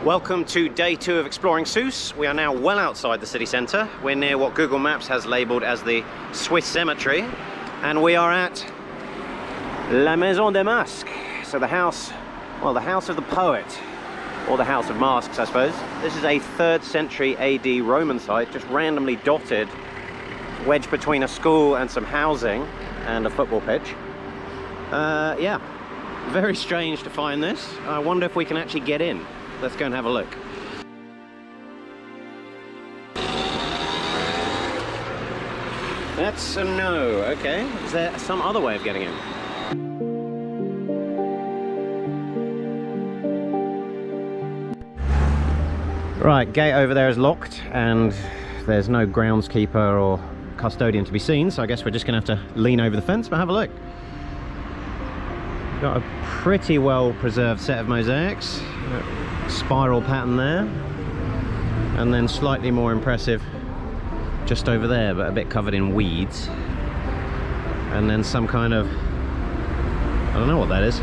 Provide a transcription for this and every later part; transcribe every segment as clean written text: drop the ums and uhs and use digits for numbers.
Welcome to day 2 of exploring Sousse. We are now well outside the city centre. We're near what Google Maps has labelled as the Swiss Cemetery, and we are at La Maison des Masques. So the house, well, the house of the poet, or the house of masks, I suppose. This is a 3rd century AD Roman site, just randomly dotted, wedged between a school and some housing and a football pitch. Yeah, very strange to find this. I wonder if we can actually get in. Let's go and have a look. That's a no, okay. Is there some other way of getting in? Right, gate over there is locked and there's no groundskeeper or custodian to be seen, so I guess we're just gonna have to lean over the fence, but have a look. Got a pretty well preserved set of mosaics. Spiral pattern there, and then slightly more impressive just over there, but a bit covered in weeds, and then some kind of, I don't know what that is,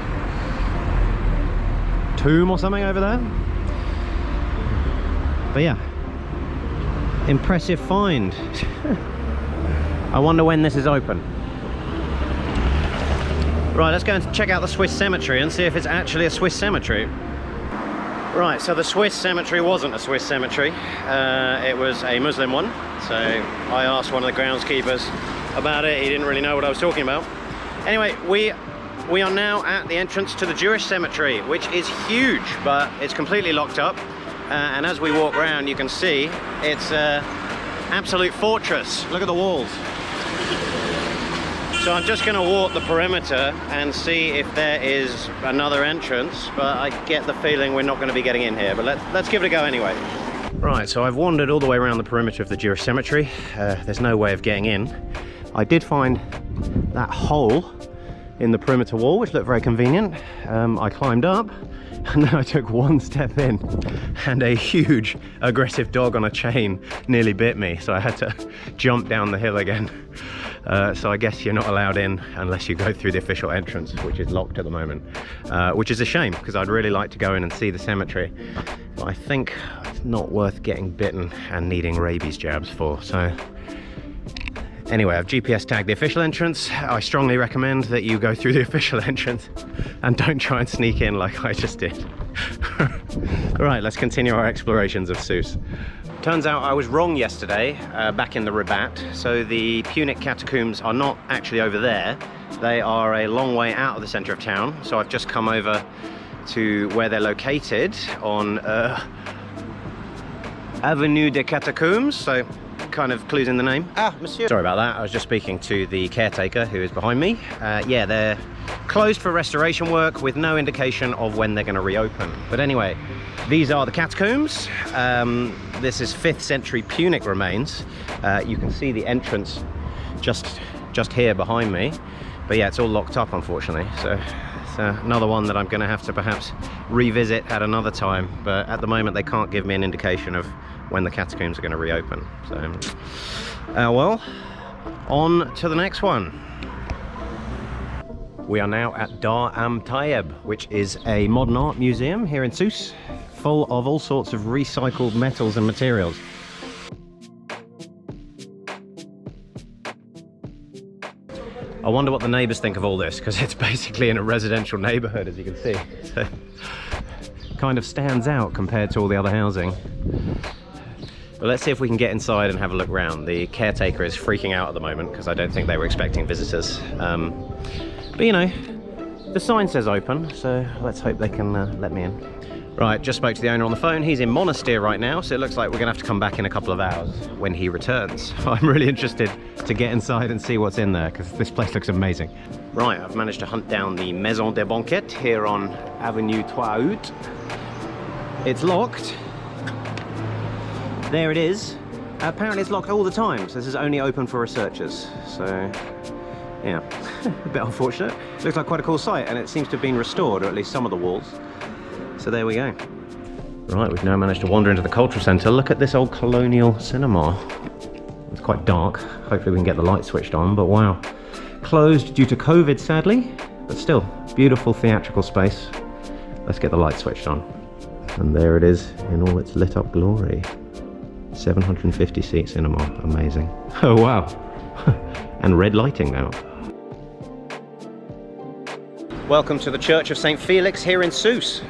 tomb or something over there. But yeah, impressive find. I wonder when this is open. Right, let's go and check out the Swiss cemetery and see if it's actually a Swiss cemetery. Right, so the Swiss cemetery wasn't a Swiss cemetery, it was a Muslim one. So I asked one of the groundskeepers about it, he didn't really know what I was talking about. Anyway, we are now at the entrance to the Jewish cemetery, which is huge, but it's completely locked up. And as we walk around, you can see it's an absolute fortress. Look at the walls. So I'm just going to walk the perimeter and see if there is another entrance, but I get the feeling we're not going to be getting in here, but let's give it a go anyway. Right, so I've wandered all the way around the perimeter of the Jewish cemetery. There's no way of getting in. I did find that hole in the perimeter wall, which looked very convenient. I climbed up, and then I took one step in, and a huge aggressive dog on a chain nearly bit me, so I had to jump down the hill again. So I guess you're not allowed in unless you go through the official entrance, which is locked at the moment, which is a shame because I'd really like to go in and see the cemetery, but I think it's not worth getting bitten and needing rabies jabs for. So anyway, I've GPS tagged the official entrance. I strongly recommend that you go through the official entrance and don't try and sneak in like I just did. Right, let's continue our explorations of Sousse. Turns out I was wrong yesterday, back in the Rabat. So the Punic catacombs are not actually over there. They are a long way out of the centre of town. So I've just come over to where they're located on Avenue des Catacombs. So kind of clues in the name. Ah, monsieur. Sorry about that. I was just speaking to the caretaker who is behind me. Yeah, they're closed for restoration work with no indication of when they're going to reopen. But anyway, these are the catacombs. This is 5th century Punic remains. You can see the entrance just here behind me. But yeah, it's all locked up, unfortunately. So it's another one that I'm going to have to perhaps revisit at another time. But at the moment, they can't give me an indication of when the catacombs are going to reopen. So, well, on to the next one. We are now at Dar Am Taïeb, which is a modern art museum here in Sousse, full of all sorts of recycled metals and materials. I wonder what the neighbours think of all this, because it's basically in a residential neighbourhood, as you can see. So, kind of stands out compared to all the other housing. But let's see if we can get inside and have a look around. The caretaker is freaking out at the moment because I don't think they were expecting visitors. But you know, the sign says open, so let's hope they can let me in. Right, just spoke to the owner on the phone. He's in Monastir right now, so it looks like we're gonna have to come back in a couple of hours when he returns. I'm really interested to get inside and see what's in there, because this place looks amazing. Right, I've managed to hunt down the Maison des Banquettes here on Avenue 3 Août. It's locked. There it is. Apparently it's locked all the time, so this is only open for researchers. So, yeah, a bit unfortunate. Looks like quite a cool site, and it seems to have been restored, or at least some of the walls. So there we go. Right, we've now managed to wander into the cultural centre. Look at this old colonial cinema. It's quite dark. Hopefully we can get the light switched on, but wow. Closed due to COVID, sadly, but still, beautiful theatrical space. Let's get the light switched on. And there it is in all its lit up glory. 750 seat cinema, amazing. Oh wow, and red lighting now. Welcome to the Church of St. Felix here in Sousse.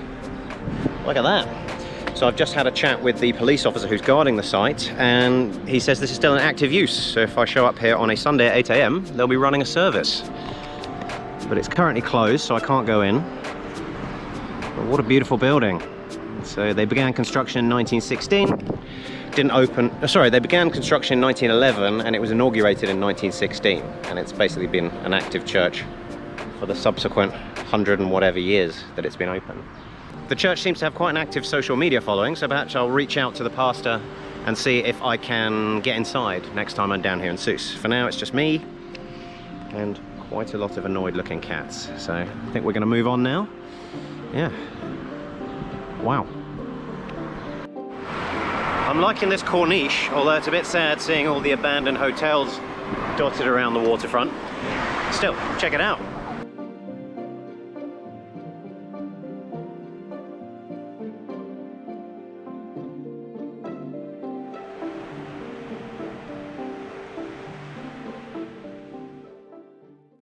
Look at that. So I've just had a chat with the police officer who's guarding the site, and he says this is still in active use. So if I show up here on a Sunday at 8 AM, they'll be running a service. But it's currently closed, so I can't go in. But what a beautiful building. So they began construction in 1916. Didn't open, sorry, they began construction in 1911 and it was inaugurated in 1916. And it's basically been an active church for the subsequent 100 and whatever years that it's been open. The church seems to have quite an active social media following, so perhaps I'll reach out to the pastor and see if I can get inside next time I'm down here in Sousse. For now, it's just me and quite a lot of annoyed looking cats. So I think we're gonna move on now. Yeah. Wow. I'm liking this Corniche, although it's a bit sad seeing all the abandoned hotels dotted around the waterfront. Still, check it out.